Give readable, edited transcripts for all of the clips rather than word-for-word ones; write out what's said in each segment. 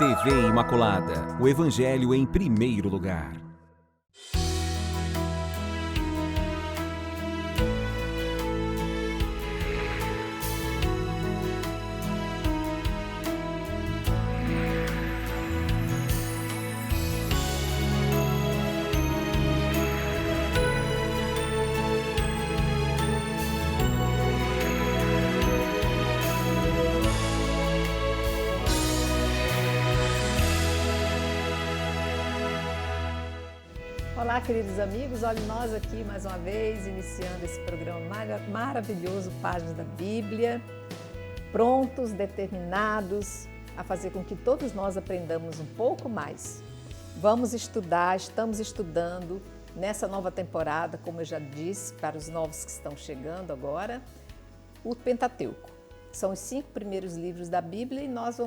TV Imaculada, o Evangelho em primeiro lugar. Olá, queridos amigos, olha nós aqui mais uma vez, iniciando esse programa maravilhoso, Páginas da Bíblia, prontos, determinados a fazer com que todos nós aprendamos um pouco mais. Vamos estudar, estamos estudando nessa nova temporada, como eu já disse, para os novos que estão chegando agora, o Pentateuco. São os 5 primeiros livros da Bíblia e nós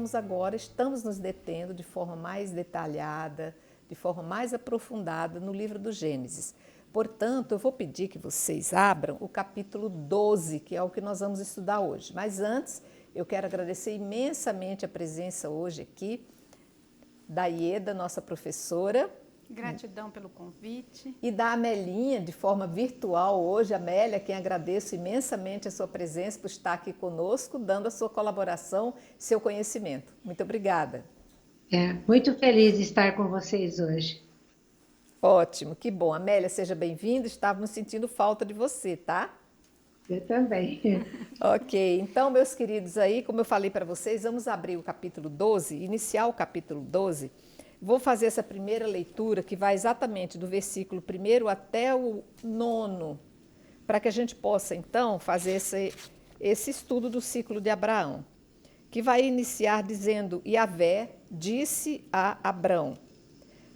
estamos nos detendo de forma mais detalhada, de forma mais aprofundada no livro do Gênesis. Portanto, eu vou pedir que vocês abram o capítulo 12, que é o que nós vamos estudar hoje. Mas antes, eu quero agradecer imensamente a presença hoje aqui da Ieda, nossa professora. Gratidão pelo convite. E da Amelinha, de forma virtual hoje. Amélia, quem agradeço imensamente a sua presença, por estar aqui conosco, dando a sua colaboração, seu conhecimento. Muito obrigada. Muito feliz de estar com vocês hoje. Ótimo, que bom. Amélia, seja bem-vinda. Estávamos sentindo falta de você, tá? Eu também. Ok, então, meus queridos, aí, como eu falei para vocês, vamos abrir o capítulo 12, iniciar o capítulo 12. Vou fazer essa primeira leitura, que vai exatamente do versículo 1 até o 9, para que a gente possa, então, fazer esse estudo do ciclo de Abraão, que vai iniciar dizendo: Yahvé disse a Abrão: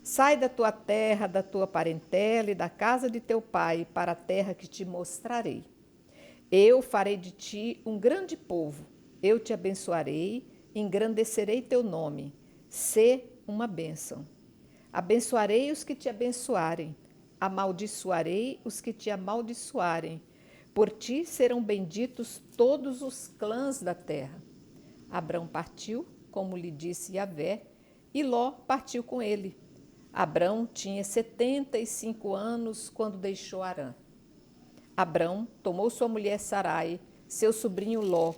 sai da tua terra, da tua parentela e da casa de teu pai para a terra que te mostrarei. Eu farei de ti um grande povo, eu te abençoarei, engrandecerei teu nome, sê uma bênção. Abençoarei os que te abençoarem, amaldiçoarei os que te amaldiçoarem. Por ti serão benditos todos os clãs da terra. Abrão partiu, como lhe disse Yahvé, e Ló partiu com ele. Abrão tinha 75 anos quando deixou Harã. Abrão tomou sua mulher Sarai, seu sobrinho Ló,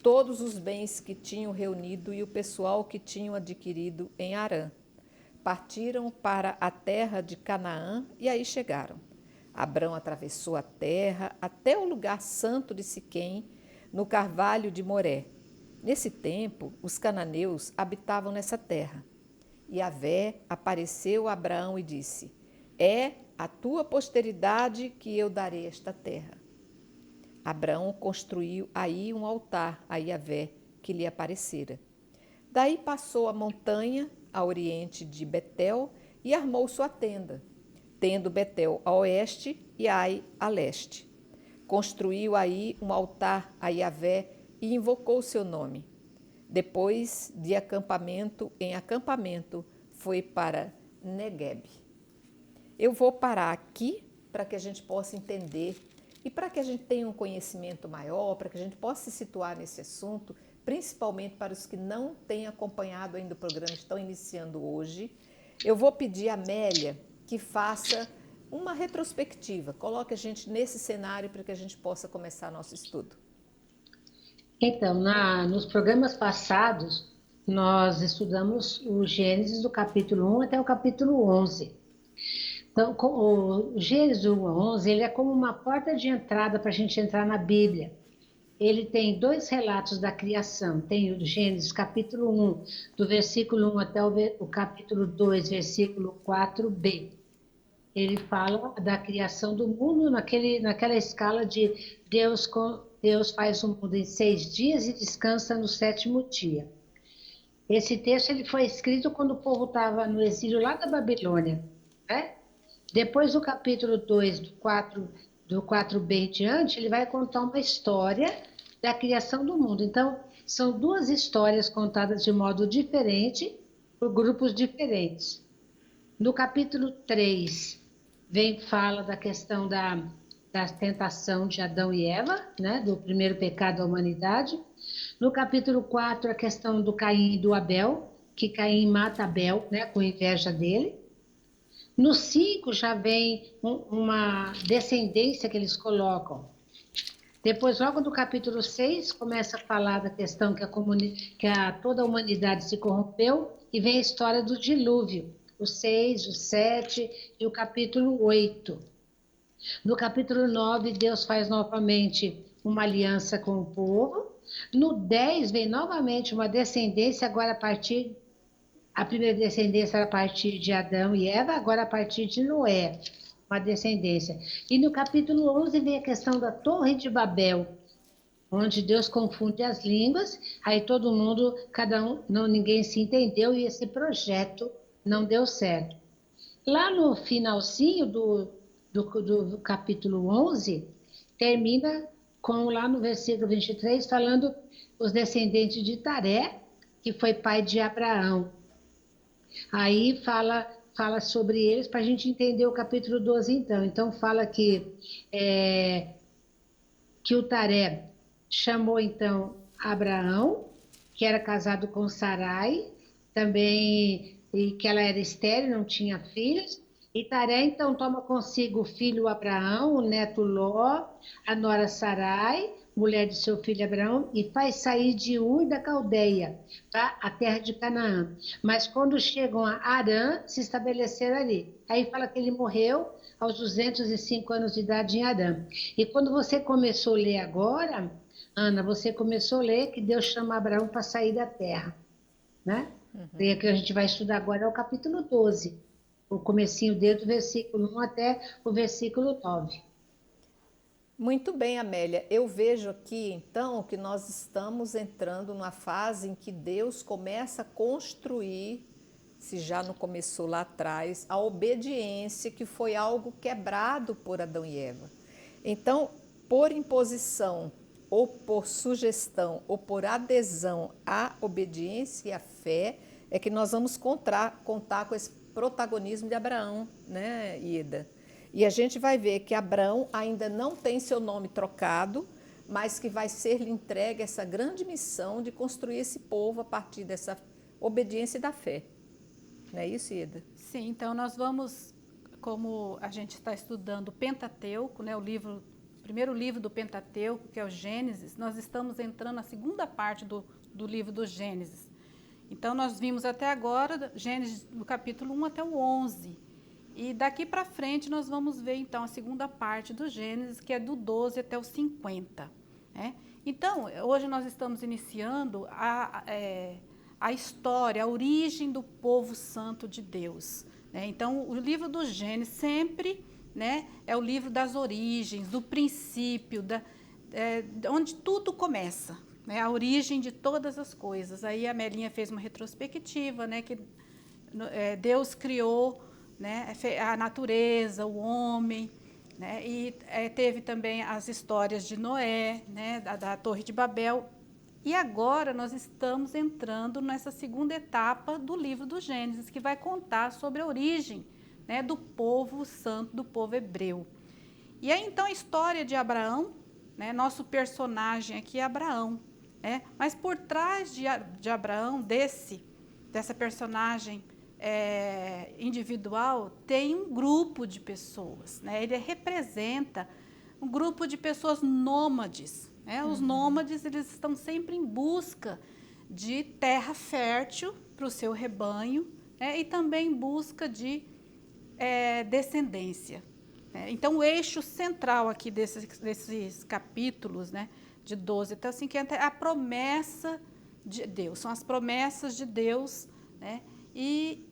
todos os bens que tinham reunido e o pessoal que tinham adquirido em Harã. Partiram para a terra de Canaã e aí chegaram. Abrão atravessou a terra até o lugar santo de Siquém, no carvalho de Moré. Nesse tempo, os cananeus habitavam nessa terra. Yahvé apareceu a Abraão e disse: é a tua posteridade que eu darei esta terra. Abraão construiu aí um altar a Yahvé, que lhe aparecera. Daí passou a montanha a oriente de Betel e armou sua tenda, tendo Betel a oeste e Ai a leste. Construiu aí um altar a Yahvé e invocou o seu nome. Depois de acampamento em acampamento, foi para Negueb. Eu vou parar aqui para que a gente possa entender e para que a gente tenha um conhecimento maior, para que a gente possa se situar nesse assunto, principalmente para os que não têm acompanhado ainda o programa, estão iniciando hoje. Eu vou pedir a Amélia que faça uma retrospectiva, coloque a gente nesse cenário para que a gente possa começar nosso estudo. Então, nos programas passados, nós estudamos o Gênesis do capítulo 1 até o capítulo 11. Então, o Gênesis 1 a 11, ele é como uma porta de entrada para a gente entrar na Bíblia. Ele tem 2 relatos da criação. Tem o Gênesis capítulo 1, do versículo 1 até o capítulo 2, versículo 4b. Ele fala da criação do mundo naquela escala de Deus faz o mundo em 6 dias e descansa no 7º dia. Esse texto ele foi escrito quando o povo estava no exílio lá da Babilônia, né? Depois do capítulo 2, do 4b em diante, ele vai contar uma história da criação do mundo. Então, são 2 histórias contadas de modo diferente, por grupos diferentes. No capítulo 3, fala da questão da tentação de Adão e Eva, né, do primeiro pecado da humanidade. No capítulo 4, a questão do Caim e do Abel, que Caim mata Abel, né, com inveja dele. No 5 já vem uma descendência que eles colocam. Depois, logo no capítulo 6, começa a falar da questão toda a humanidade se corrompeu e vem a história do dilúvio, o 6, o 7 e o capítulo 8. No capítulo 9, Deus faz novamente uma aliança com o povo. No 10, vem novamente uma descendência, agora a primeira descendência era a partir de Adão e Eva, agora a partir de Noé, uma descendência. E no capítulo 11 vem a questão da Torre de Babel, onde Deus confunde as línguas, aí todo mundo, ninguém se entendeu e esse projeto não deu certo. Lá no finalzinho do capítulo 11, termina lá no versículo 23, falando os descendentes de Taré, que foi pai de Abraão. Aí fala sobre eles para a gente entender o capítulo 12 então. Então fala que o Taré chamou então Abraão, que era casado com Sarai, também, e que ela era estéril, não tinha filhos. E Taré então toma consigo o filho Abraão, o neto Ló, a nora Sarai, mulher de seu filho Abraão, e faz sair de Ur da Caldeia, tá? A terra de Canaã. Mas quando chegam a Harã, se estabeleceram ali. Aí fala que ele morreu aos 205 anos de idade em Harã. E quando você começou a ler agora, Ana, você começou a ler que Deus chama Abraão para sair da terra, né? E que a gente vai estudar agora é o capítulo 12, o comecinho dele do versículo 1 até o versículo 9. Muito bem, Amélia. Eu vejo aqui, então, que nós estamos entrando numa fase em que Deus começa a construir, se já não começou lá atrás, a obediência, que foi algo quebrado por Adão e Eva. Então, por imposição, ou por sugestão, ou por adesão à obediência e à fé, é que nós vamos contar com esse protagonismo de Abraão, né, Ida? E a gente vai ver que Abraão ainda não tem seu nome trocado, mas que vai ser-lhe entregue essa grande missão de construir esse povo a partir dessa obediência e da fé. Não é isso, Ida? Sim, então nós vamos, como a gente está estudando o Pentateuco, né, o primeiro livro do Pentateuco, que é o Gênesis, nós estamos entrando na segunda parte do livro do Gênesis. Então nós vimos até agora Gênesis do capítulo 1 até o 11. E daqui para frente nós vamos ver então a segunda parte do Gênesis, que é do 12 até o 50. Né? Então, hoje nós estamos iniciando a história, a origem do povo santo de Deus. Né? Então, o livro do Gênesis sempre, né, é o livro das origens, do princípio, onde tudo começa, né? A origem de todas as coisas. Aí a Melinha fez uma retrospectiva, né, que Deus criou, né, a natureza, o homem, né, e teve também as histórias de Noé, né, da Torre de Babel. E agora nós estamos entrando nessa segunda etapa do livro do Gênesis, que vai contar sobre a origem, né, do povo santo, do povo hebreu. E aí então a história de Abraão, né, nosso personagem aqui é Abraão, né, mas por trás de Abraão, dessa personagem individual, tem um grupo de pessoas, né? Ele representa um grupo de pessoas nômades, né? Os nômades, eles estão sempre em busca de terra fértil para o seu rebanho, né? E também em busca de descendência, né? Então o eixo central aqui desses capítulos, né, de 12 até 50 é a promessa de Deus, são as promessas de Deus, né? E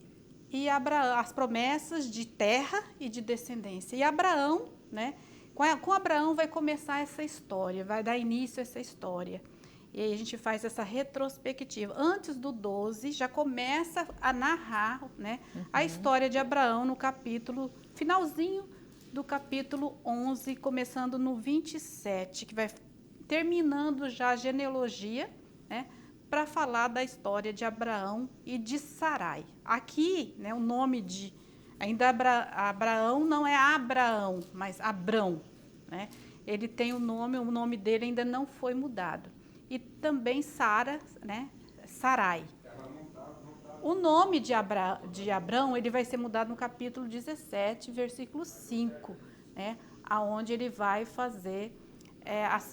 as promessas de terra e de descendência. E Abraão, né, com Abraão vai começar essa história, vai dar início a essa história. E aí a gente faz essa retrospectiva. Antes do 12, já começa a narrar, né, a história de Abraão no finalzinho do capítulo 11, começando no 27, que vai terminando já a genealogia, né, para falar da história de Abraão e de Sarai. Aqui, né, o nome Abraão não é Abraão, mas Abrão, né? Ele tem o nome dele ainda não foi mudado. E também Sara, né, Sarai. Ela não tá O nome de Abrão, ele vai ser mudado no capítulo 17, versículo 5, né? Aonde ele vai fazer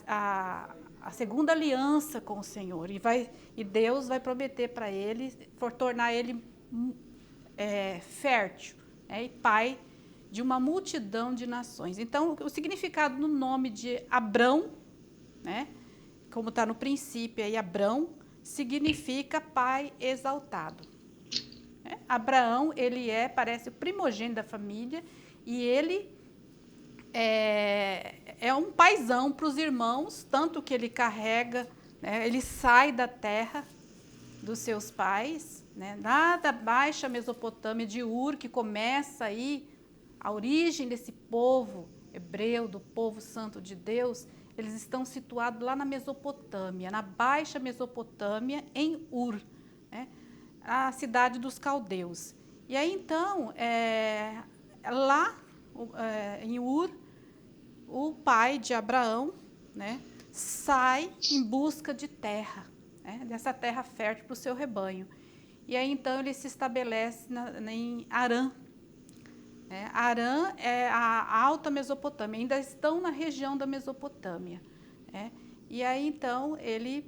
a segunda aliança com o Senhor. E Deus vai prometer para ele, tornar ele fértil, né? E pai de uma multidão de nações. Então, o significado no nome de Abrão, né? Como está no princípio aí, Abrão, significa pai exaltado. Abraão, ele parece o primogênito da família, e ele é um paizão para os irmãos, tanto que ele carrega, né, ele sai da terra dos seus pais, né, lá da Baixa Mesopotâmia, de Ur, que começa aí a origem desse povo hebreu, do povo santo de Deus. Eles estão situados lá na Mesopotâmia, na Baixa Mesopotâmia, em Ur, né, a cidade dos caldeus. E aí, então, lá em Ur, o pai de Abraão, né, sai em busca de terra, né, dessa terra fértil para o seu rebanho. E aí, então, ele se estabelece em Harã. Harã é a Alta Mesopotâmia, ainda estão na região da Mesopotâmia. E aí, então, ele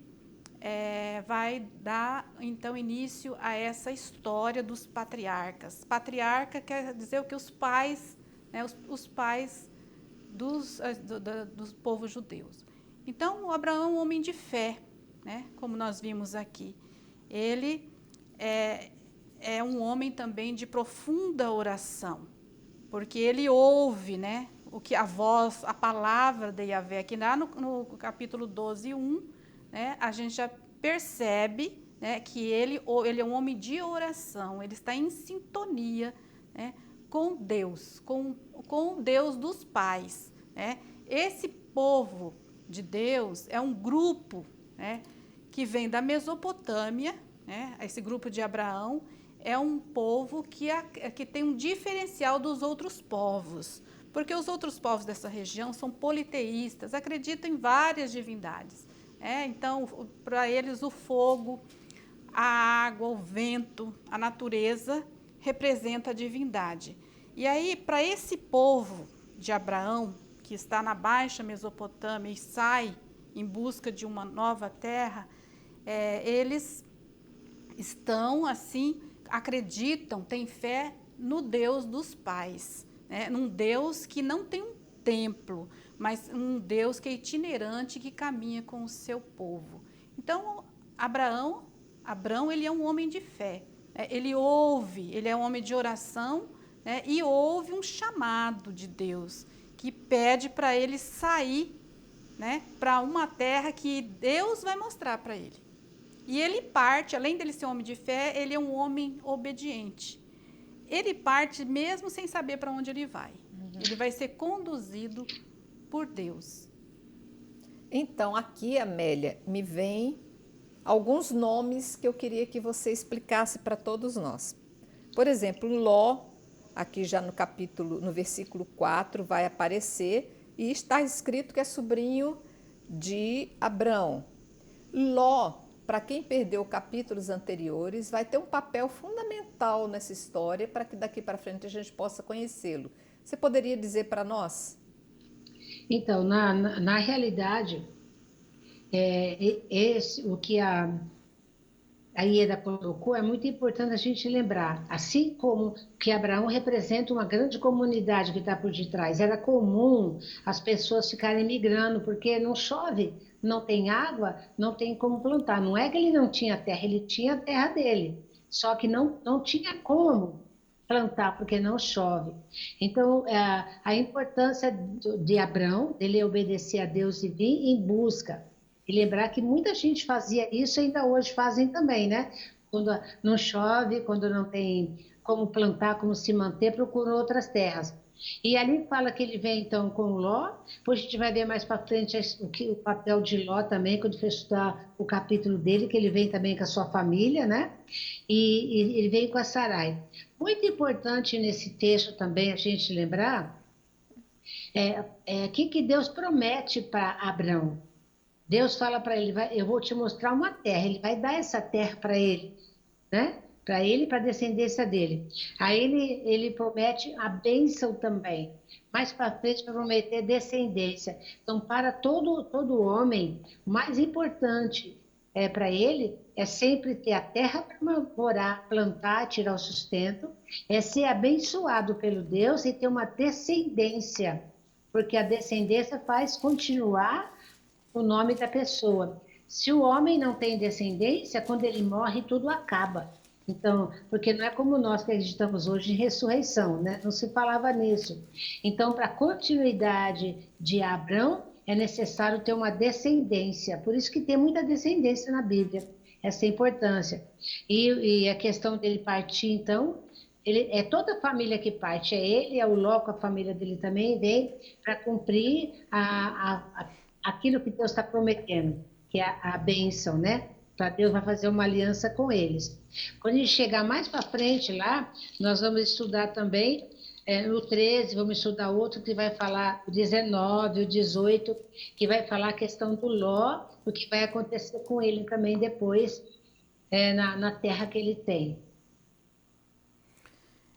vai dar então início a essa história dos patriarcas. Patriarca quer dizer o que os pais, né, os pais dos povos judeus. Então, o Abraão é um homem de fé, né, como nós vimos aqui. Ele é um homem também de profunda oração, porque ele ouve, né, o que a voz, a palavra de Yahvé. Aqui lá no capítulo 12, 1, né, a gente já percebe, né, que ele é um homem de oração, ele está em sintonia, né, com Deus, com o Deus dos pais. Né? Esse povo de Deus é um grupo, né, que vem da Mesopotâmia, né, esse grupo de Abraão é um povo que tem um diferencial dos outros povos, porque os outros povos dessa região são politeístas, acreditam em várias divindades. Então, para eles, o fogo, a água, o vento, a natureza representa a divindade. E aí, para esse povo de Abraão, que está na Baixa Mesopotâmia e sai em busca de uma nova terra, eles estão, assim, acreditam, têm fé no Deus dos pais, né? Num Deus que não tem um templo, mas um Deus que é itinerante, que caminha com o seu povo. Então, Abrão, ele é um homem de fé. Ele ouve, ele é um homem de oração, né, e ouve um chamado de Deus, que pede para ele sair, né, para uma terra que Deus vai mostrar para ele. E ele parte, além dele ser um homem de fé, ele é um homem obediente. Ele parte mesmo sem saber para onde ele vai. Ele vai ser conduzido por Deus. Então, aqui, Amélia, me vem alguns nomes que eu queria que você explicasse para todos nós. Por exemplo, Ló, aqui já no versículo 4, vai aparecer e está escrito que é sobrinho de Abrão. Ló, para quem perdeu capítulos anteriores, vai ter um papel fundamental nessa história para que daqui para frente a gente possa conhecê-lo. Você poderia dizer para nós? Então, na realidade, o que a Ieda colocou é muito importante a gente lembrar. Assim como que Abraão representa uma grande comunidade que está por detrás, era comum as pessoas ficarem migrando, porque não chove, não tem água, não tem como plantar. Não é que ele não tinha terra, ele tinha a terra dele, só que não tinha como plantar, porque não chove. Então, a importância de Abrão, dele obedecer a Deus e vir em busca. E lembrar que muita gente fazia isso e ainda hoje fazem também, né? Quando não chove, quando não tem como plantar, como se manter, procuram outras terras. E ali fala que ele vem, então, com Ló. Depois a gente vai ver mais para frente o papel de Ló também, quando for estudar o capítulo dele, que ele vem também com a sua família, né? E ele vem com a Sarai. Muito importante nesse texto também a gente lembrar o que Deus promete para Abrão. Deus fala para ele, eu vou te mostrar uma terra, ele vai dar essa terra para ele, né? para ele e para a descendência dele. Aí ele promete a bênção também. Mais para frente vai prometer descendência. Então, para todo homem, o mais importante para ele é sempre ter a terra para morar, plantar, tirar o sustento, é ser abençoado pelo Deus e ter uma descendência, porque a descendência faz continuar o nome da pessoa. Se o homem não tem descendência, quando ele morre, tudo acaba. Então, porque não é como nós que acreditamos hoje em ressurreição, né? Não se falava nisso. Então, para a continuidade de Abraão, é necessário ter uma descendência. Por isso que tem muita descendência na Bíblia, essa importância. E a questão dele partir, então, é toda a família que parte, é ele, é o Ló com a família dele também, vem para cumprir aquilo que Deus está prometendo, que é a bênção, né? Para Deus vai fazer uma aliança com eles. Quando a gente chegar mais para frente lá, nós vamos estudar também, no 13, vamos estudar outro que vai falar o 19, o 18, que vai falar a questão do Ló, o que vai acontecer com ele também depois, na terra que ele tem.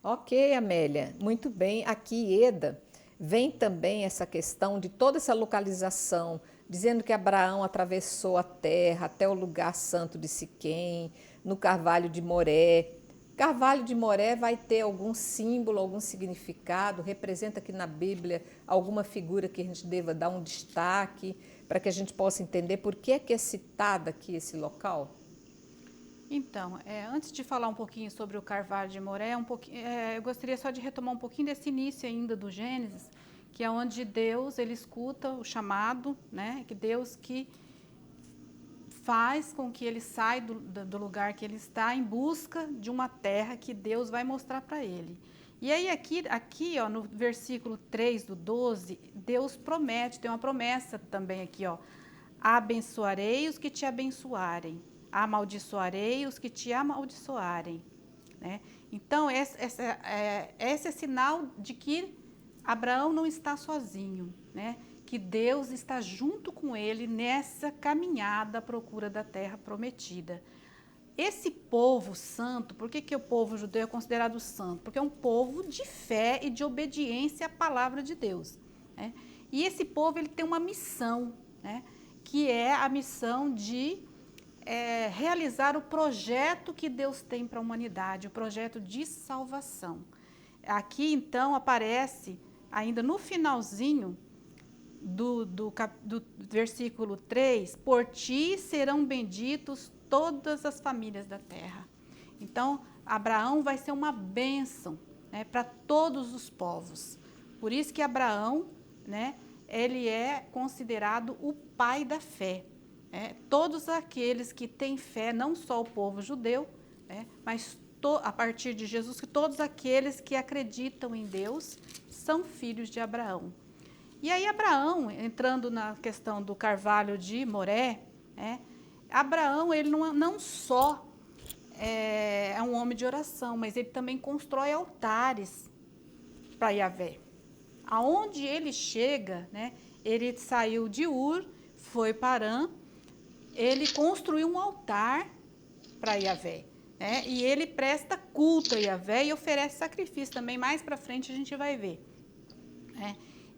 Ok, Amélia, muito bem. Aqui, Eda, vem também essa questão de toda essa localização, dizendo que Abraão atravessou a terra até o lugar santo de Siquém, no Carvalho de Moré. Carvalho de Moré vai ter algum símbolo, algum significado? Representa aqui na Bíblia alguma figura que a gente deva dar um destaque para que a gente possa entender por que é citado aqui esse local? Então, antes de falar um pouquinho sobre o Carvalho de Moré, eu gostaria só de retomar um pouquinho desse início ainda do Gênesis, que é onde Deus ele escuta o chamado, né? Que Deus que faz com que ele saia do lugar que ele está em busca de uma terra que Deus vai mostrar para ele. E aí aqui ó, no versículo 3 do 12, Deus promete, tem uma promessa também aqui, ó: abençoarei os que te abençoarem, amaldiçoarei os que te amaldiçoarem, né? Então esse é sinal de que Abraão não está sozinho, né? Que Deus está junto com ele nessa caminhada à procura da terra prometida. Esse povo santo, por que o povo judeu é considerado santo? Porque é um povo de fé e de obediência à palavra de Deus, né? E esse povo ele tem uma missão, né? Que é a missão de realizar o projeto que Deus tem para a humanidade, o projeto de salvação. Aqui, então, aparece, ainda no finalzinho do versículo 3, por ti serão benditos todas as famílias da terra. Então, Abraão vai ser uma bênção, né, para todos os povos. Por isso que Abraão, né, ele é considerado o pai da fé. Todos aqueles que têm fé, não só o povo judeu, né, mas a partir de Jesus, que todos aqueles que acreditam em Deus são filhos de Abraão. E aí Abraão, entrando na questão do Carvalho de Moré, Abraão ele não só é um homem de oração, mas ele também constrói altares para Yahvé. Aonde ele chega, né, ele saiu de Ur, foi para Harã, ele construiu um altar para Yahvé. E ele presta culto a Yahvé e oferece sacrifício também. Mais para frente a gente vai ver.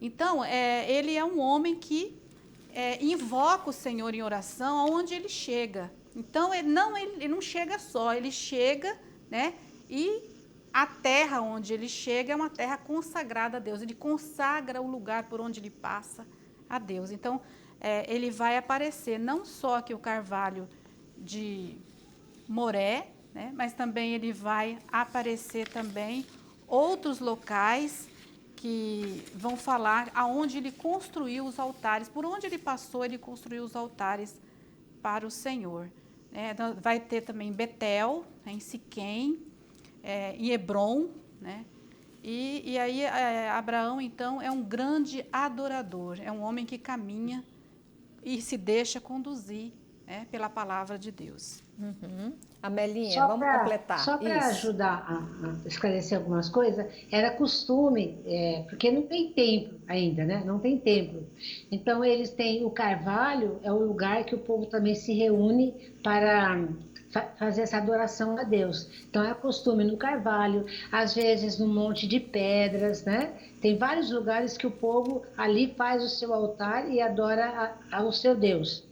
Então, ele é um homem que invoca o Senhor em oração aonde ele chega. Então, ele não chega só, ele chega, né? E a terra onde ele chega é uma terra consagrada a Deus. Ele consagra o lugar por onde ele passa a Deus. Então, ele vai aparecer não só aqui o Carvalho de Moré, né, mas também ele vai aparecer também outros locais que vão falar aonde ele construiu os altares, por onde ele passou, ele construiu os altares para o Senhor. Vai ter também Betel, em Siquém, em Hebrom, né? E aí Abraão, então, é um grande adorador, é um homem que caminha e se deixa conduzir, pela palavra de Deus. Uhum. Amelinha, vamos completar. Só para ajudar a esclarecer algumas coisas, era costume, porque não tem templo ainda, né? Não tem templo. Então, eles têm o Carvalho, é o lugar que o povo também se reúne para fazer essa adoração a Deus. Então é costume no carvalho, às vezes num monte de pedras, né? Tem vários lugares que o povo ali faz o seu altar e adora ao seu Deus.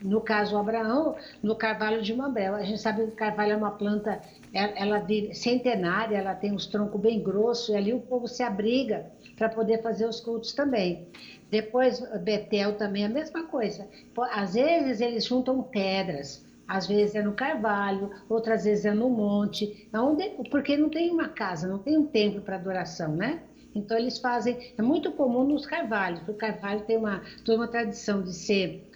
No caso, Abraão, no carvalho de Mambré. A gente sabe que o carvalho é uma planta, ela vive centenária, ela tem os troncos bem grossos, e ali o povo se abriga para poder fazer os cultos também. Depois, Betel também é a mesma coisa. Às vezes eles juntam pedras, às vezes é no carvalho, outras vezes é no monte, porque não tem uma casa, não tem um templo para adoração, né? Então eles fazem, é muito comum nos carvalhos, porque o carvalho tem toda uma tradição de ser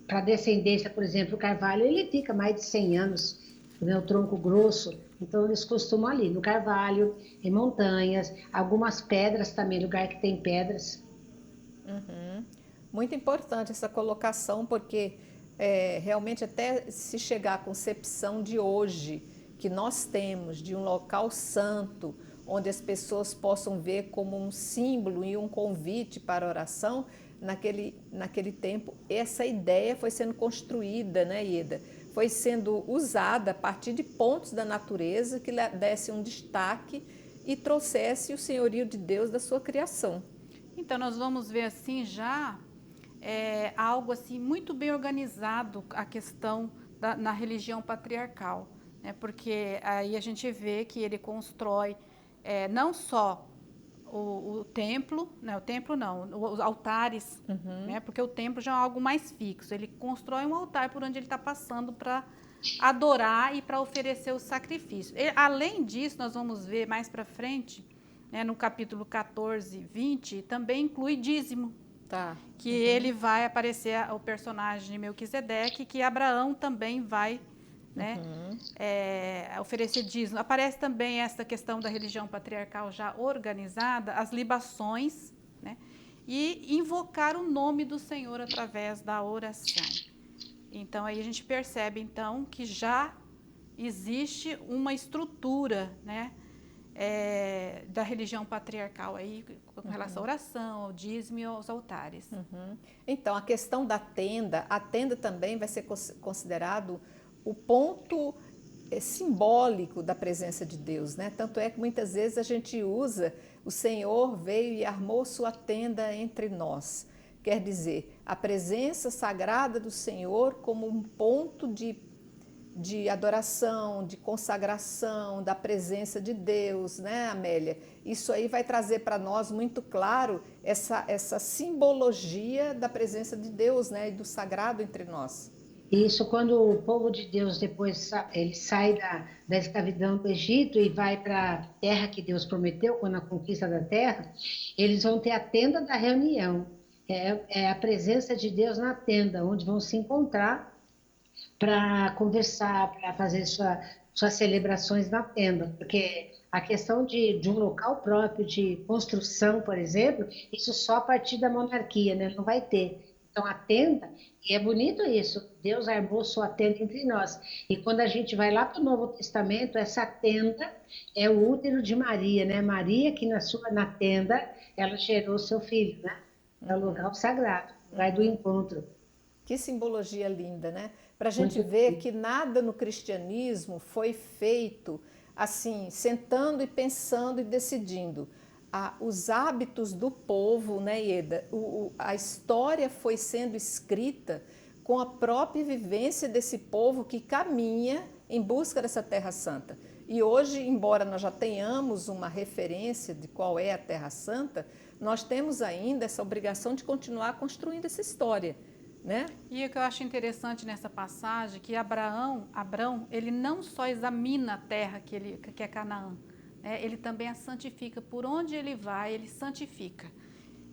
para a descendência, por exemplo, o carvalho, ele fica mais de 100 anos, né, o tronco grosso, então eles costumam ali, no carvalho, em montanhas, algumas pedras também, lugar que tem pedras. Uhum. Muito importante essa colocação, porque realmente até se chegar à concepção de hoje, que nós temos de um local santo, onde as pessoas possam ver como um símbolo e um convite para oração, naquele tempo, essa ideia foi sendo construída, né, Ieda? Foi sendo usada a partir de pontos da natureza que desse um destaque e trouxesse o senhorio de Deus da sua criação. Então, nós vamos ver assim já algo assim muito bem organizado, a questão na religião patriarcal, né? Porque aí a gente vê que ele constrói não só o templo, né? O templo não, os altares, né? Porque o templo já é algo mais fixo. Ele constrói um altar por onde ele está passando para adorar e para oferecer o sacrifício. Além disso, nós vamos ver mais para frente, né, no capítulo 14, 20, também inclui dízimo. Tá. Que ele vai aparecer o personagem de Melquisedeque, que Abraão também vai, né, oferecer dízimo. Aparece também essa questão da religião patriarcal já organizada, as libações, né, e invocar o nome do Senhor através da oração. Então, aí a gente percebe, então, que já existe uma estrutura, né, da religião patriarcal aí, com relação à oração, ao dízimo e aos altares. Então, a questão da tenda, a tenda também vai ser considerado o ponto simbólico da presença de Deus, né? Tanto é que muitas vezes a gente usa, o Senhor veio e armou sua tenda entre nós. Quer dizer, a presença sagrada do Senhor como um ponto de adoração, de consagração, da presença de Deus, né, Amélia? Isso aí vai trazer para nós muito claro essa simbologia da presença de Deus, né, e do sagrado entre nós. Isso quando o povo de Deus depois ele sai da escravidão do Egito e vai para a terra que Deus prometeu, quando a conquista da terra, eles vão ter a tenda da reunião. É a presença de Deus na tenda, onde vão se encontrar para conversar, para fazer suas celebrações na tenda, porque a questão de um local próprio de construção, por exemplo, isso só a partir da monarquia, né? Não vai ter. Então a tenda, e é bonito isso, Deus armou sua tenda entre nós. E quando a gente vai lá para o Novo Testamento, essa tenda é o útero de Maria, né? Maria que na tenda, ela gerou seu filho, né? É o lugar sagrado, o lugar do encontro. Que simbologia linda, né? Para a gente ver que nada no cristianismo foi feito assim, sentando e pensando e decidindo. Os hábitos do povo, né, Ieda? A história foi sendo escrita com a própria vivência desse povo que caminha em busca dessa Terra Santa. E hoje, embora nós já tenhamos uma referência de qual é a Terra Santa, nós temos ainda essa obrigação de continuar construindo essa história, né? E o que eu acho interessante nessa passagem é que Abraão, ele não só examina a terra que é Canaã, né? Ele também a santifica. Por onde ele vai, ele santifica.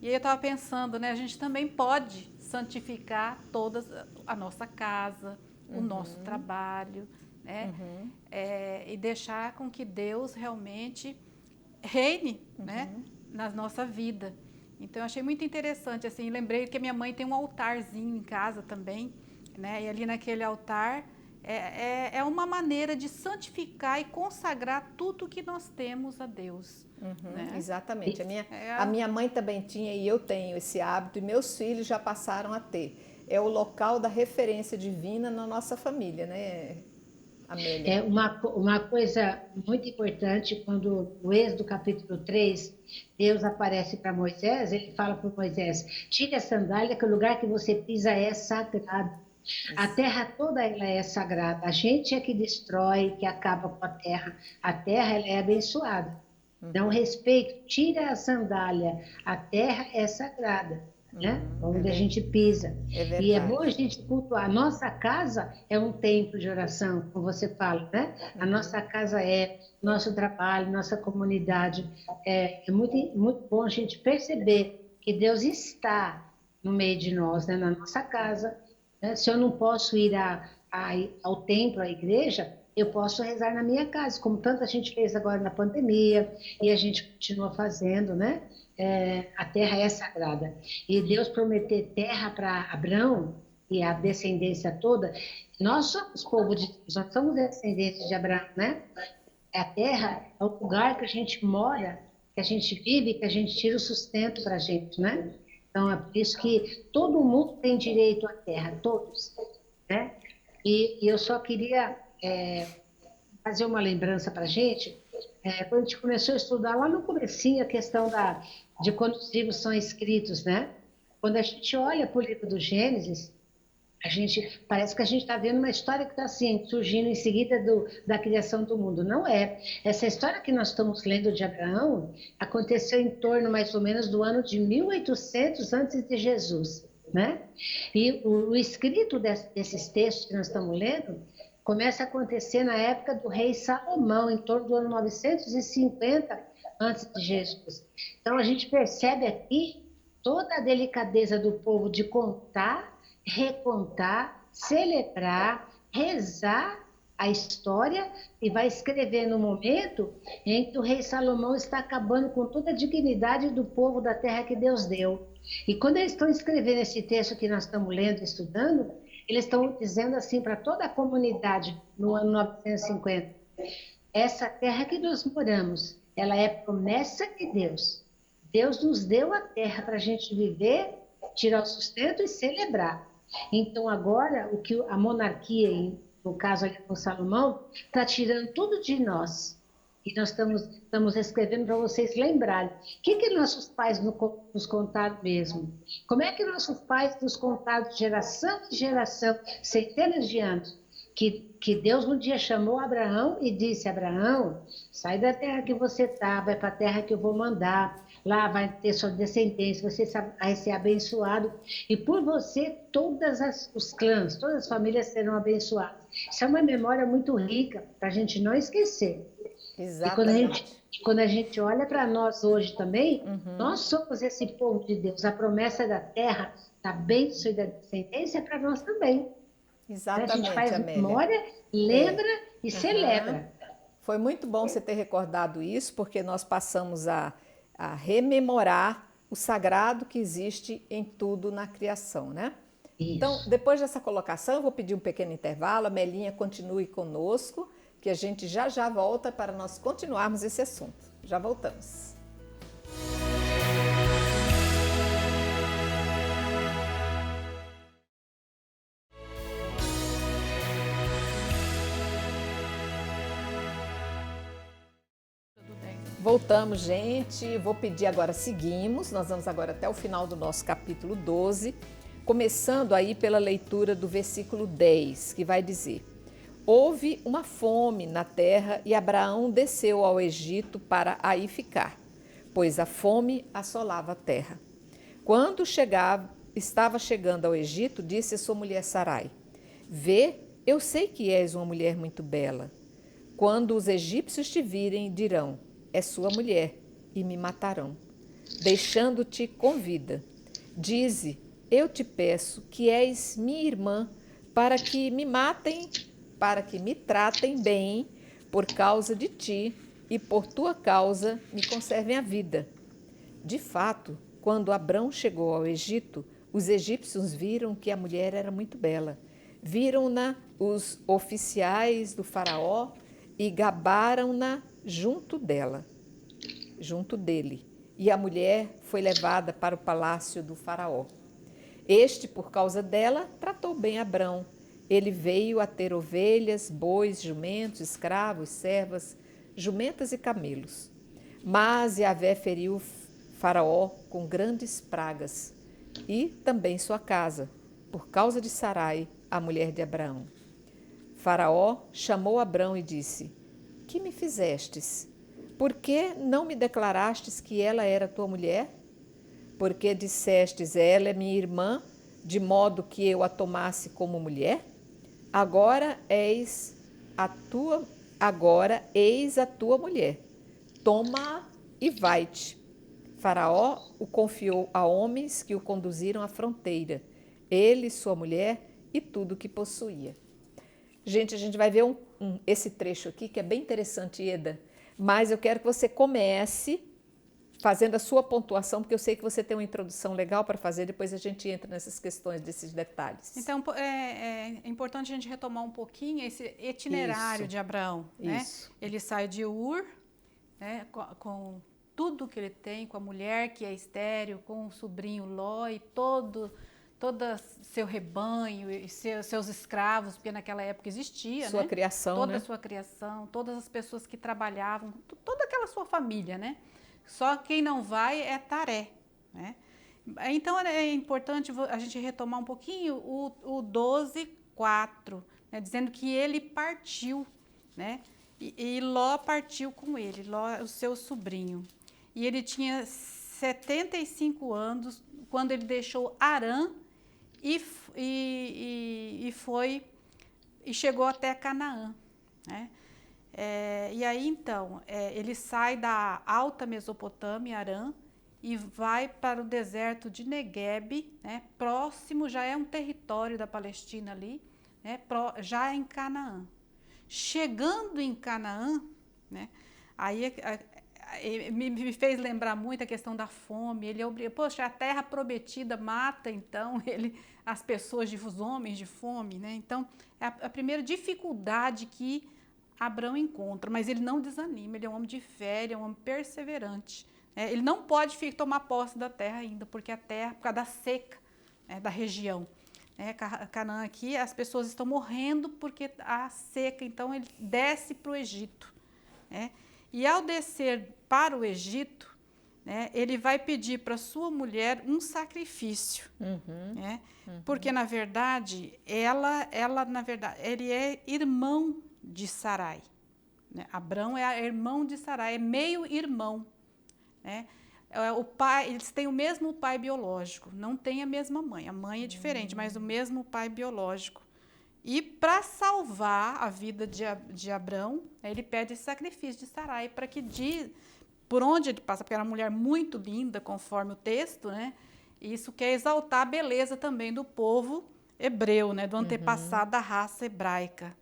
E aí eu estava pensando, né? A gente também pode santificar a nossa casa, o nosso trabalho, né? E deixar com que Deus realmente reine, né, na nossa vida. Então, eu achei muito interessante, assim, lembrei que a minha mãe tem um altarzinho em casa também, né, e ali naquele altar é uma maneira de santificar e consagrar tudo que nós temos a Deus. Né? Exatamente. A minha mãe também tinha e eu tenho esse hábito e meus filhos já passaram a ter. é o local da referência divina na nossa família, né, Amélia? É uma coisa muito importante, quando no Êxodo capítulo 3, Deus aparece para Moisés, ele fala para Moisés, tire a sandália que o lugar que você pisa é sagrado. A terra toda ela é sagrada. A gente é que destrói, que acaba com a terra. A terra ela é abençoada. Então, respeito, tira a sandália. A terra é sagrada, né? Onde a gente pisa. É verdade. E é bom a gente cultuar. A nossa casa é um templo de oração, como você fala, né? A nossa casa é nosso trabalho, nossa comunidade. É muito, muito bom a gente perceber que Deus está no meio de nós, né? Na nossa casa. Se eu não posso ir ao templo, à igreja, eu posso rezar na minha casa, como tanta gente fez agora na pandemia, e a gente continua fazendo, né? A terra é sagrada. E Deus prometeu terra para Abraão e a descendência toda. Nós somos povo de Deus, nós somos descendentes de Abraão, né? A terra é o lugar que a gente mora, que a gente vive, que a gente tira o sustento para a gente, né? Então, é por isso que todo mundo tem direito à terra, todos, né? E eu só queria fazer uma lembrança para a gente, quando a gente começou a estudar lá no comecinho a questão de quando os livros são escritos, né? Quando a gente olha para o livro do Gênesis, parece que a gente está vendo uma história que está assim, surgindo em seguida da criação do mundo. Não é. Essa história que nós estamos lendo de Abraão aconteceu em torno mais ou menos do ano de 1800 antes de Jesus, né? E o escrito desses textos que nós estamos lendo começa a acontecer na época do rei Salomão, em torno do ano 950 antes de Jesus. Então a gente percebe aqui toda a delicadeza do povo de contar, recontar, celebrar, rezar a história e vai escrever no momento em que o rei Salomão está acabando com toda a dignidade do povo da terra que Deus deu. E quando eles estão escrevendo esse texto que nós estamos lendo e estudando, eles estão dizendo assim para toda a comunidade no ano 950, essa terra que nós moramos, ela é promessa de Deus. Deus nos deu a terra para a gente viver, tirar o sustento e celebrar. Então, agora, o que a monarquia, no caso ali com Salomão, está tirando tudo de nós. E nós estamos escrevendo para vocês lembrarem. O que nossos pais nos contaram mesmo? Como é que nossos pais nos contaram de geração em geração, centenas de anos? Que Deus um dia chamou Abraão e disse, Abraão, sai da terra que você está, vai para a terra que eu vou mandar. Lá vai ter sua descendência, você vai ser abençoado. E por você, todos os clãs, todas as famílias serão abençoadas. Isso é uma memória muito rica, para a gente não esquecer. Exatamente. E quando a gente olha para nós hoje também, nós somos esse povo de Deus. A promessa da terra, da bênção e da descendência é para nós também. Exatamente, a gente faz Amélia. memória, lembra e celebra. Foi muito bom você ter recordado isso, porque nós passamos a rememorar o sagrado que existe em tudo na criação, né? Isso. Então, depois dessa colocação, eu vou pedir um pequeno intervalo, a Melinha continue conosco, que a gente já volta para nós continuarmos esse assunto. Já voltamos. Voltamos, gente. Vou pedir agora, seguimos. Nós vamos agora até o final do nosso capítulo 12, começando aí pela leitura do versículo 10, que vai dizer: houve uma fome na terra e Abraão desceu ao Egito para aí ficar, pois a fome assolava a terra. Quando estava chegando ao Egito, disse a sua mulher Sarai: vê, eu sei que és uma mulher muito bela. Quando os egípcios te virem, dirão: é sua mulher, e me matarão, deixando-te com vida. Dize, eu te peço que és minha irmã, para que me matem, para que me tratem bem, por causa de ti, e por tua causa me conservem a vida. De fato, quando Abrão chegou ao Egito, os egípcios viram que a mulher era muito bela. Viram-na os oficiais do faraó e gabaram-na junto dele. E a mulher foi levada para o palácio do faraó. Este, por causa dela, tratou bem Abrão. Ele veio a ter ovelhas, bois, jumentos, escravos, servas, jumentas e camelos. Mas Yahvé feriu Faraó com grandes pragas, e também sua casa, por causa de Sarai, a mulher de Abraão. Faraó chamou Abrão e disse: Que me fizestes? Por que não me declarastes que ela era tua mulher? Porque dissestes: Ela é minha irmã, de modo que eu a tomasse como mulher? Agora eis a tua mulher. Toma-a e vai-te. Faraó o confiou a homens que o conduziram à fronteira, ele, sua mulher e tudo o que possuía. Gente, a gente vai ver esse trecho aqui que é bem interessante, Eda, mas eu quero que você comece fazendo a sua pontuação, porque eu sei que você tem uma introdução legal para fazer, depois a gente entra nessas questões, desses detalhes. Então, é importante a gente retomar um pouquinho esse itinerário de Abraão. Né? Ele sai de Ur, né, com tudo que ele tem, com a mulher que é estéril, com o sobrinho Ló e todo seu rebanho e seus escravos, porque naquela época existia, sua né? criação, toda né? a sua criação, todas as pessoas que trabalhavam, toda aquela sua família, né? Só quem não vai é Taré, né? Então é importante a gente retomar um pouquinho o 12:4, né? Dizendo que ele partiu, né? E Ló partiu com ele, Ló, o seu sobrinho. E ele tinha 75 anos quando ele deixou Harã e chegou até Canaã, né? E aí, então, ele sai da alta Mesopotâmia, Harã, e vai para o deserto de Negueb, né? Próximo, já é um território da Palestina ali, né? Já em Canaã. Chegando em Canaã, né? Aí me fez lembrar muito a questão da fome. Poxa, a terra prometida mata, então, as pessoas, os homens de fome, né? Então, é a primeira dificuldade que Abrão encontra, mas ele não desanima, ele é um homem de fé, ele é um homem perseverante. Né? Ele não pode tomar posse da terra ainda, porque a terra, por causa da seca, né, da região. Canaã aqui, as pessoas estão morrendo porque a seca, então ele desce para o Egito. Né? E ao descer para o Egito, né, ele vai pedir para sua mulher um sacrifício. Né? Porque, na verdade, ele é irmão de Sarai. Né? Abrão é irmão de Sarai, é meio irmão. Né? O pai, eles têm o mesmo pai biológico, não tem a mesma mãe. A mãe é diferente, mas o mesmo pai biológico. E para salvar a vida de Abrão, ele pede esse sacrifício de Sarai para que por onde ele passa, porque era uma mulher muito linda, conforme o texto, né? Isso quer exaltar a beleza também do povo hebreu, né? Do antepassado da raça hebraica.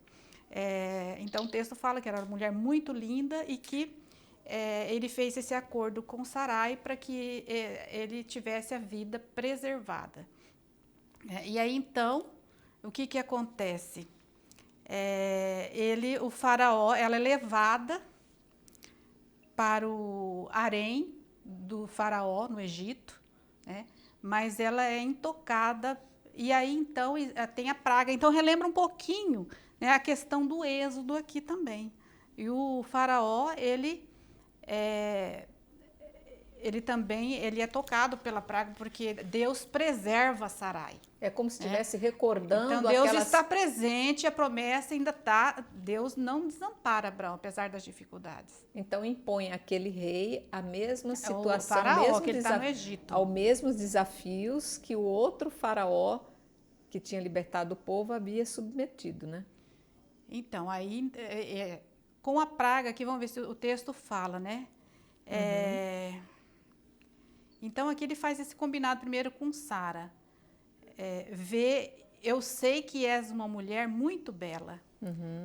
Então o texto fala que era uma mulher muito linda e que ele fez esse acordo com Sarai para que ele tivesse a vida preservada. E aí então, o que acontece? O faraó, ela é levada para o harém do faraó no Egito, né? Mas ela é intocada e aí então tem a praga. Então relembra um pouquinho, né, a questão do êxodo aqui também. E o faraó, ele também é tocado pela praga porque Deus preserva Sarai. É como se estivesse recordando. Então Deus está presente, a promessa ainda está. Deus não desampara Abraão, apesar das dificuldades. Então impõe aquele rei a mesma situação, o faraó, que ele está no Egito. Aos mesmos desafios que o outro faraó que tinha libertado o povo havia submetido, né? Então, aí, com a praga, aqui vamos ver se o texto fala, né? Então, aqui ele faz esse combinado primeiro com Sara. Eu sei que és uma mulher muito bela.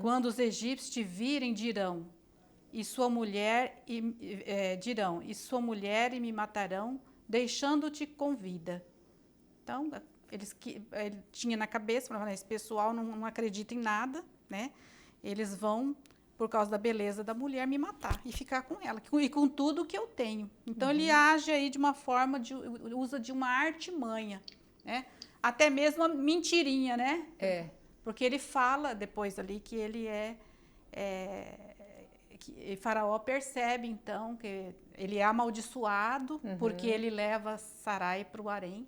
Quando os egípcios te virem, dirão, e sua mulher e me matarão, deixando-te com vida. Então, ele tinha na cabeça, esse pessoal não acredita em nada, né? Eles vão, por causa da beleza da mulher, me matar e ficar com ela, e com tudo que eu tenho. Então, ele age aí de uma forma, usa de uma artimanha, né? até mesmo a mentirinha, né? É. Porque ele fala depois ali que ele que Faraó percebe então que ele é amaldiçoado porque ele leva Sarai para o harém.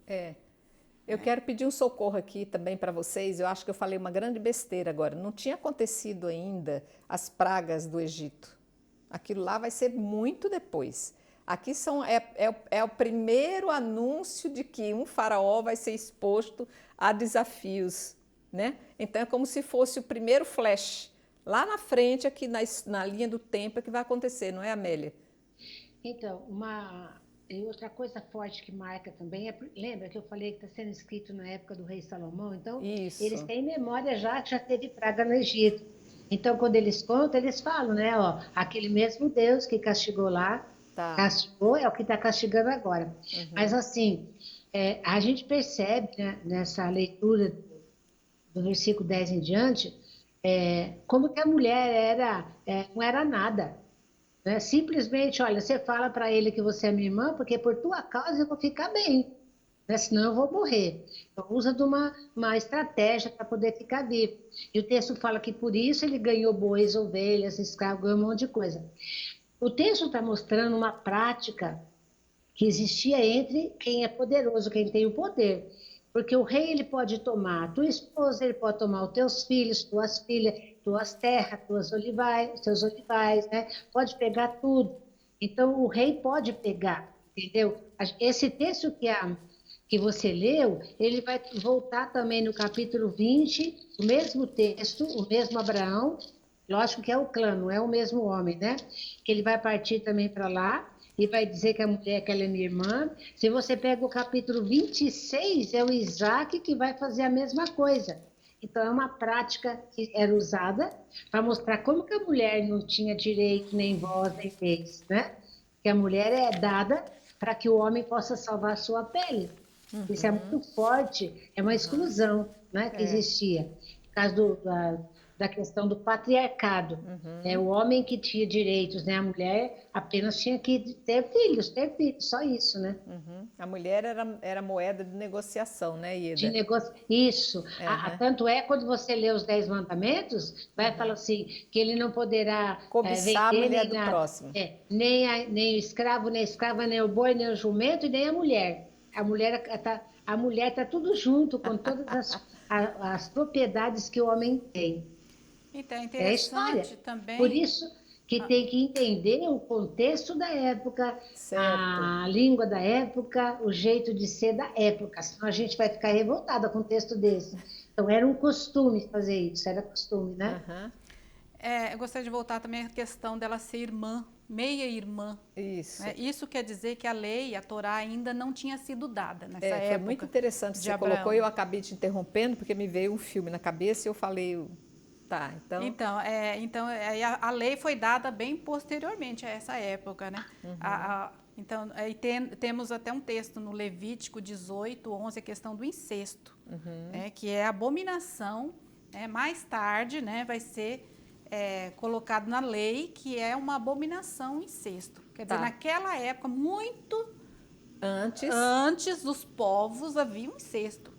Eu quero pedir um socorro aqui também para vocês. Eu acho que eu falei uma grande besteira agora. Não tinha acontecido ainda as pragas do Egito. Aquilo lá vai ser muito depois. Aqui é o primeiro anúncio de que um faraó vai ser exposto a desafios, né? Então é como se fosse o primeiro flash. Lá na frente, aqui na linha do tempo, é que vai acontecer, não é, Amélia? Então, e outra coisa forte que marca também lembra que eu falei que está sendo escrito na época do rei Salomão? Então, Isso. eles têm memória já que já teve praga no Egito. Então, quando eles contam, eles falam, né? Ó, aquele mesmo Deus que castigou lá, castigou, é o que está castigando agora. Mas, assim, a gente percebe, né, nessa leitura do versículo 10 em diante, como que a mulher não era nada. Né? Simplesmente, olha, você fala para ele que você é minha irmã, porque por tua causa eu vou ficar bem, né? Senão eu vou morrer. Então, usa de uma estratégia para poder ficar vivo. E o texto fala que por isso ele ganhou bois, ovelhas, escravos, ganhou um monte de coisa. O texto está mostrando uma prática que existia entre quem é poderoso, quem tem o poder. Porque o rei ele pode tomar a tua esposa, ele pode tomar os teus filhos, tuas filhas, tuas terras, teus olivais, né? Pode pegar tudo. Então, o rei pode pegar, entendeu? Esse texto que você leu, ele vai voltar também no capítulo 20, o mesmo texto, o mesmo Abraão, lógico que é o clã, não é o mesmo homem, né? Que ele vai partir também para lá, e vai dizer que a mulher que ela é minha irmã. Se você pega o capítulo 26, é o Isaac que vai fazer a mesma coisa. Então, é uma prática que era usada para mostrar como que a mulher não tinha direito, nem voz, nem vez, né? Que a mulher é dada para que o homem possa salvar a sua pele. Isso é muito forte, é uma exclusão, né, que existia. Por causa da questão do patriarcado. É o homem que tinha direitos, né? A mulher apenas tinha que ter filhos, só isso, né? A mulher era moeda de negociação, né, Ieda? De negócio, isso. Tanto é quando você lê os 10 mandamentos, vai falar assim, que ele não poderá cobiçar a mulher do nada, próximo. Nem o escravo, nem a escrava, nem o boi, nem o jumento, e nem a mulher. A mulher está tudo junto com todas as propriedades que o homem tem. Então, é interessante também. Por isso que tem que entender o contexto da época, a língua da época, o jeito de ser da época, senão a gente vai ficar revoltada com um texto desse. Então, era um costume fazer isso, era costume, né? Eu gostaria de voltar também à questão dela ser irmã, meia-irmã. Isso. Né? Isso quer dizer que a lei, a Torá, ainda não tinha sido dada nessa época. Foi muito interessante que você colocou, eu acabei te interrompendo, porque me veio um filme na cabeça e eu falei... Tá, então a lei foi dada bem posteriormente a essa época, né? Então, aí temos até um texto no Levítico 18, 11, a questão do incesto, né? Que é abominação, né? Mais tarde, né, vai ser colocado na lei que é uma abominação o incesto. Quer dizer, naquela época, muito antes dos povos havia um incesto.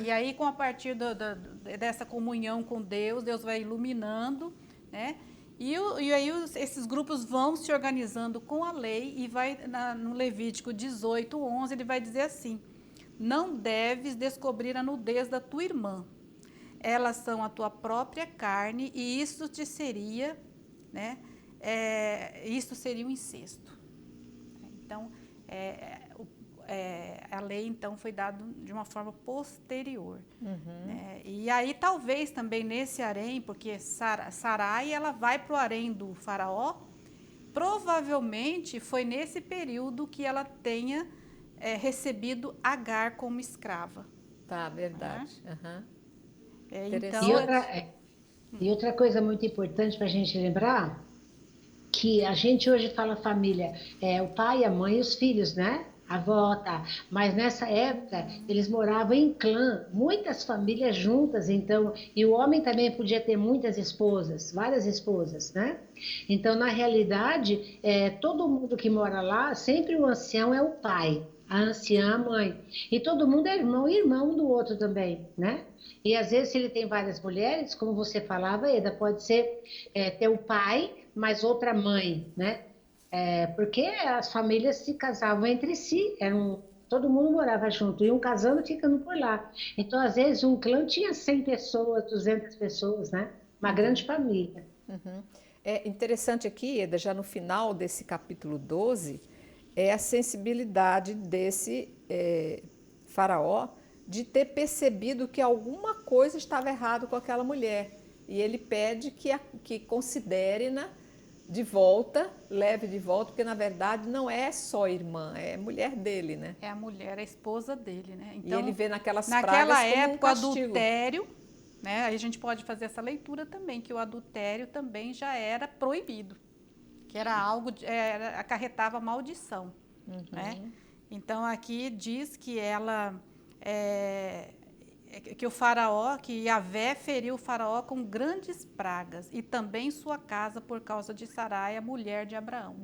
E aí, a partir dessa comunhão com Deus, Deus vai iluminando, né? E aí esses grupos vão se organizando com a lei e vai no Levítico 18, 11, ele vai dizer assim: não deves descobrir a nudez da tua irmã. Elas são a tua própria carne e isso te seria, né? Isso seria um incesto. Então, a lei, então, foi dada de uma forma posterior. Né? E aí, talvez, também nesse harém, porque Sarai, ela vai para o harém do faraó, provavelmente foi nesse período que ela tenha recebido Agar como escrava. Tá, verdade. Então, e outra coisa muito importante para a gente lembrar, que a gente hoje fala família, o pai, a mãe e os filhos, né? A avó, tá. Mas nessa época, eles moravam em clã, muitas famílias juntas, então, e o homem também podia ter muitas esposas, várias esposas, né? Então, na realidade, todo mundo que mora lá, sempre o ancião é o pai. a anciã mãe. E todo mundo é irmão e irmão um do outro também, né? E às vezes, se ele tem várias mulheres, como você falava, Eda, pode ser ter o pai, mais outra mãe, né? Porque as famílias se casavam entre si, todo mundo morava junto, e um casando ficando por lá. Então, às vezes, um clã tinha 100 pessoas, 200 pessoas, né? Uma grande família. Uhum. É interessante aqui, Eda, já no final desse capítulo 12, é a sensibilidade desse faraó de ter percebido que alguma coisa estava errado com aquela mulher. E ele pede que considere-na de volta, leve de volta, porque na verdade não é só irmã, é mulher dele, né? É a mulher, a esposa dele, né? Então, e ele vê naquela naquela época, como um o adultério, né? Aí a gente pode fazer essa leitura também, que o adultério também já era proibido, que era algo, acarretava maldição, né? Então aqui diz que que o faraó, que Yahvé feriu o faraó com grandes pragas e também sua casa por causa de Sarai, a mulher de Abraão.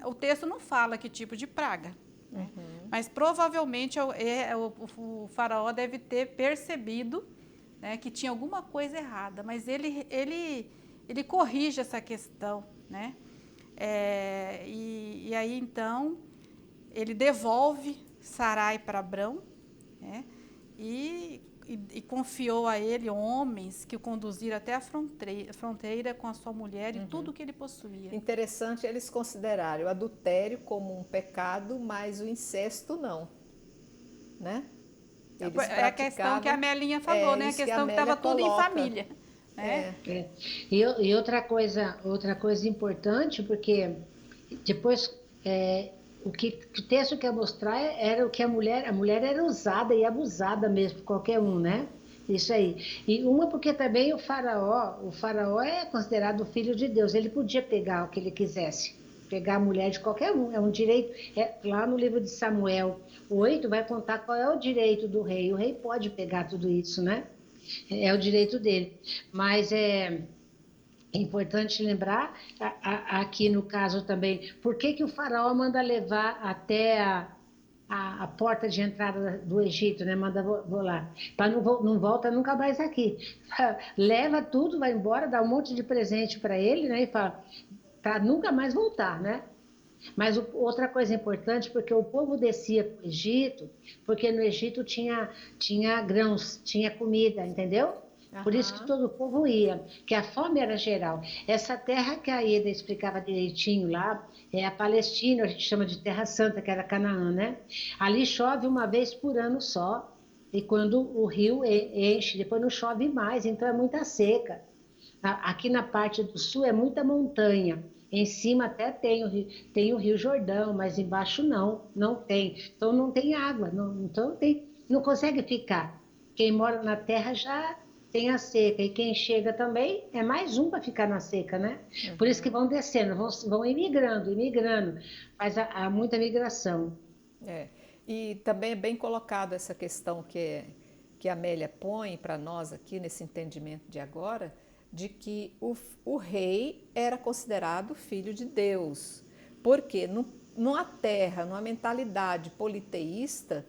O texto não fala que tipo de praga, né? Mas provavelmente o faraó deve ter percebido, né, que tinha alguma coisa errada, mas ele corrige essa questão, né? E aí então ele devolve Sarai para Abrão, né? E confiou a ele homens que o conduziram até a fronteira com a sua mulher e tudo que ele possuía. Interessante eles considerarem o adultério como um pecado, mas o incesto não, né? É a questão que a Melinha falou, né? A questão que estava tudo em família. Né? E outra coisa importante, porque depois o texto quer mostrar era o que a mulher era usada e abusada mesmo por qualquer um, né? Isso aí. E porque também o faraó é considerado o filho de Deus, ele podia pegar o que ele quisesse, pegar a mulher de qualquer um, é um direito, lá no livro de Samuel 8 vai contar qual é o direito do rei, o rei pode pegar tudo isso, né? É o direito dele, mas é importante lembrar, aqui no caso também, por que o faraó manda levar até a porta de entrada do Egito, né? Manda lá, para não volta nunca mais aqui. Leva tudo, vai embora, dá um monte de presente para ele, né? E fala, para nunca mais voltar, né? Mas outra coisa importante, porque o povo descia para o Egito, porque no Egito tinha grãos, tinha comida, entendeu? Por isso que todo o povo ia, que a fome era geral. Essa terra que a Eda explicava direitinho lá, é a Palestina, a gente chama de Terra Santa, que era Canaã, né? Ali chove uma vez por ano só, e quando o rio enche, depois não chove mais, então é muita seca. Aqui na parte do sul é muita montanha, em cima até tem o Rio Jordão, mas embaixo não tem. Então não tem água, não consegue ficar. Quem mora na terra já tem a seca, e quem chega também é mais um para ficar na seca, né? Por isso que vão descendo, vão imigrando, mas há muita migração. E também é bem colocado essa questão que a Amélia põe para nós aqui nesse entendimento de agora, de que o rei era considerado filho de Deus, porque numa terra, numa mentalidade politeísta,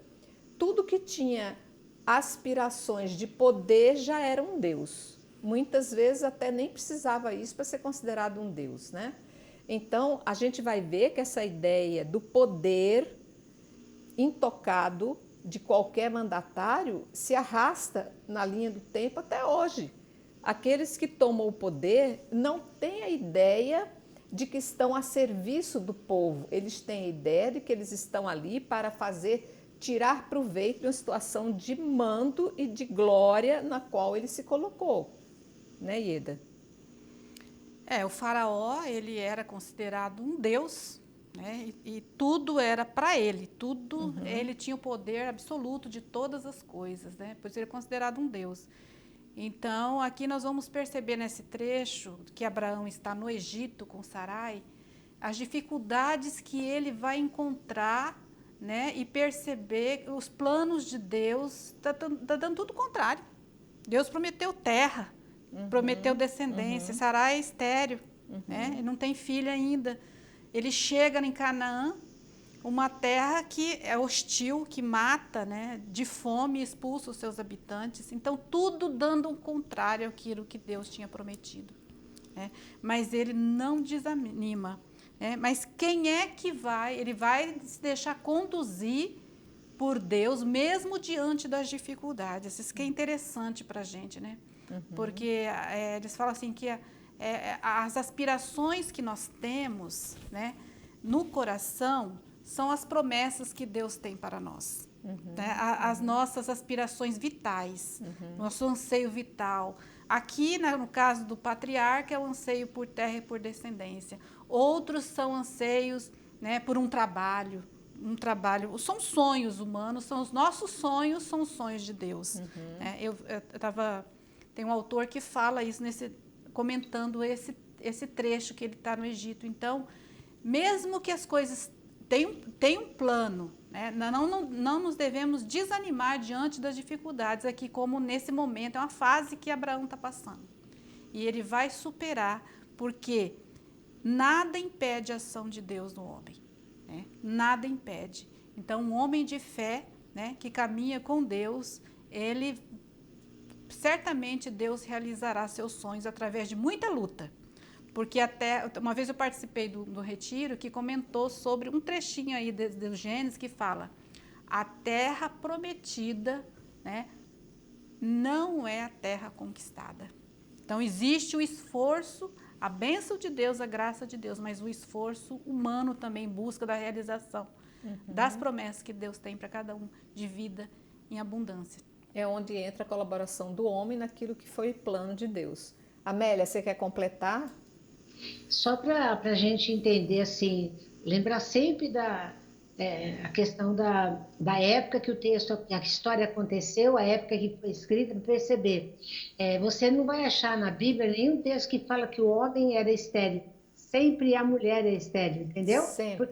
tudo que tinha aspirações de poder já era um Deus. Muitas vezes até nem precisava isso para ser considerado um Deus, né? Então, a gente vai ver que essa ideia do poder intocado de qualquer mandatário se arrasta na linha do tempo até hoje. Aqueles que tomam o poder não têm a ideia de que estão a serviço do povo. Eles têm a ideia de que eles estão ali para tirar proveito de uma situação de mando e de glória na qual ele se colocou, né, Ieda? O faraó, ele era considerado um deus, né? E tudo era para ele, ele tinha o poder absoluto de todas as coisas, né? Pois ele é considerado um deus. Então, aqui nós vamos perceber nesse trecho que Abraão está no Egito com Sarai, as dificuldades que ele vai encontrar, né, e perceber os planos de Deus, está dando tudo o contrário. Deus prometeu terra, prometeu descendência, Sarai é estéril, né, não tem filha ainda. Ele chega em Canaã, uma terra que é hostil, que mata, né, de fome e expulsa os seus habitantes. Então, tudo dando um contrário àquilo que Deus tinha prometido. Né? Mas ele não desanima. Né? Mas quem é que vai? Ele vai se deixar conduzir por Deus, mesmo diante das dificuldades. Isso que é interessante para a gente, né? Porque eles falam assim que as aspirações que nós temos, né, no coração são as promessas que Deus tem para nós. Né? As nossas aspirações vitais, nosso anseio vital. Aqui, no caso do patriarca, é o anseio por terra e por descendência. Outros são anseios, né, por um trabalho. São sonhos humanos, são os nossos sonhos, são os sonhos de Deus. Né? Tem um autor que fala isso, comentando esse trecho que ele está no Egito. Então, mesmo que as coisas tenham um plano, né? Não nos devemos desanimar diante das dificuldades aqui, como nesse momento, é uma fase que Abraão está passando. E ele vai superar, porque nada impede a ação de Deus no homem. Né? Nada impede. Então, um homem de fé, né, que caminha com Deus, certamente Deus realizará seus sonhos através de muita luta. Porque até uma vez eu participei do retiro que comentou sobre um trechinho aí do Gênesis que fala: a terra prometida, né, não é a terra conquistada. Então existe o esforço, a bênção de Deus, a graça de Deus, mas o esforço humano também em busca da realização das promessas que Deus tem para cada um, de vida em abundância. É onde entra a colaboração do homem naquilo que foi plano de Deus. Amélia, você quer completar? Só para a gente entender, assim, lembrar sempre a questão da época que o texto, a história aconteceu, a época que foi escrita, para perceber. Você não vai achar na Bíblia nenhum texto que fala que o homem era estéril. Sempre a mulher é estéril, entendeu? Sempre.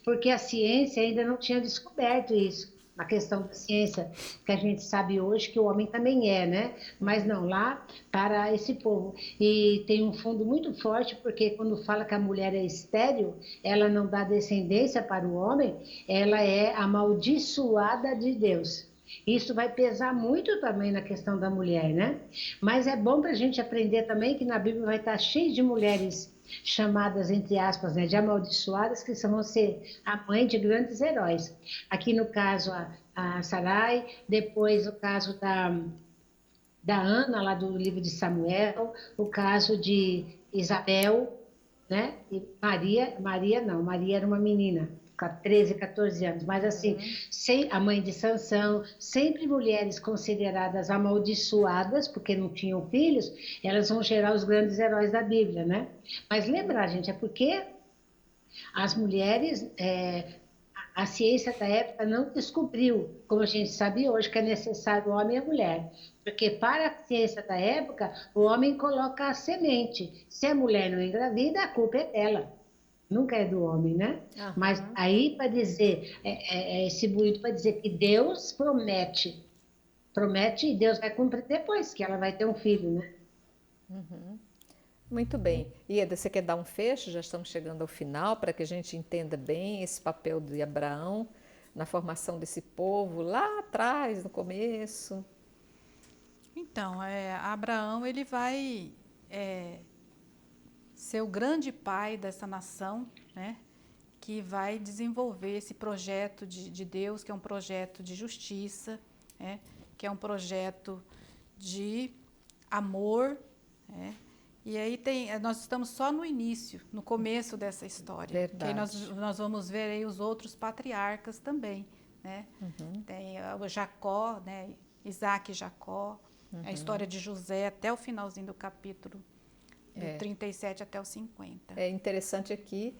Porque a ciência ainda não tinha descoberto isso. A questão da ciência, que a gente sabe hoje que o homem também é, né? Mas não, lá para esse povo. E tem um fundo muito forte, porque quando fala que a mulher é estéril, ela não dá descendência para o homem, ela é amaldiçoada de Deus. Isso vai pesar muito também na questão da mulher, né? Mas é bom para a gente aprender também que na Bíblia vai estar cheio de mulheres chamadas, entre aspas, né, de amaldiçoadas, que vão ser a mãe de grandes heróis. Aqui no caso a Sarai, depois o caso da Ana, lá do livro de Samuel, o caso de Isabel, né? E Maria era uma menina, 13, 14 anos, mas assim, a mãe de Sansão, sempre mulheres consideradas amaldiçoadas, porque não tinham filhos, elas vão gerar os grandes heróis da Bíblia, né? Mas lembrar, gente, é porque as mulheres, a ciência da época não descobriu, como a gente sabe hoje, que é necessário o homem e a mulher. Porque para a ciência da época, o homem coloca a semente. Se a mulher não engravida, a culpa é dela. Nunca é do homem, né? Mas aí para dizer, esse bonito para dizer que Deus promete e Deus vai cumprir depois, que ela vai ter um filho, né? Muito bem. Ieda, você quer dar um fecho? Já estamos chegando ao final, para que a gente entenda bem esse papel de Abraão na formação desse povo lá atrás, no começo. Então, Abraão, ele vai ser o grande pai dessa nação, né, que vai desenvolver esse projeto de Deus, que é um projeto de justiça, né, que é um projeto de amor, né. E aí nós estamos só no início, no começo dessa história. Verdade. Que aí nós vamos ver aí os outros patriarcas também, né. Tem o Jacó, né, Isaac e Jacó, a história de José até o finalzinho do capítulo, do 37 até o 50. É interessante aqui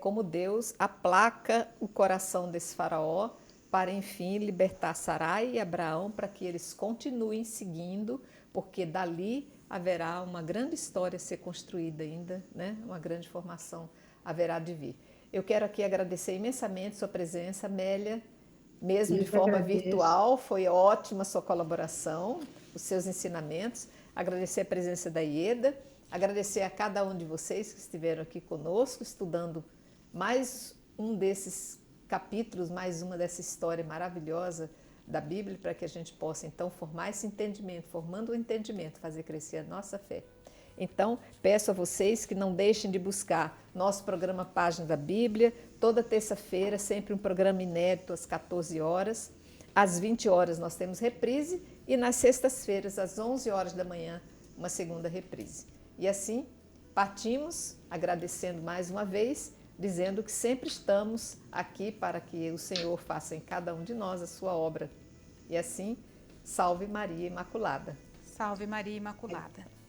como Deus aplaca o coração desse faraó para, enfim, libertar Sarai e Abraão para que eles continuem seguindo, porque dali haverá uma grande história a ser construída ainda, né? Uma grande formação haverá de vir. Eu quero aqui agradecer imensamente sua presença, Amélia, mesmo de forma virtual, foi ótima a sua colaboração, os seus ensinamentos. Agradecer a presença da Ieda, agradecer a cada um de vocês que estiveram aqui conosco, estudando mais um desses capítulos, mais uma dessa história maravilhosa da Bíblia, para que a gente possa, então, formar esse entendimento, formando o entendimento, fazer crescer a nossa fé. Então, peço a vocês que não deixem de buscar nosso programa Página da Bíblia, toda terça-feira, sempre um programa inédito às 14 horas. Às 20 horas nós temos reprise e nas sextas-feiras, às 11 horas da manhã, uma segunda reprise. E assim, partimos agradecendo mais uma vez, dizendo que sempre estamos aqui para que o Senhor faça em cada um de nós a sua obra. E assim, salve Maria Imaculada. Salve Maria Imaculada.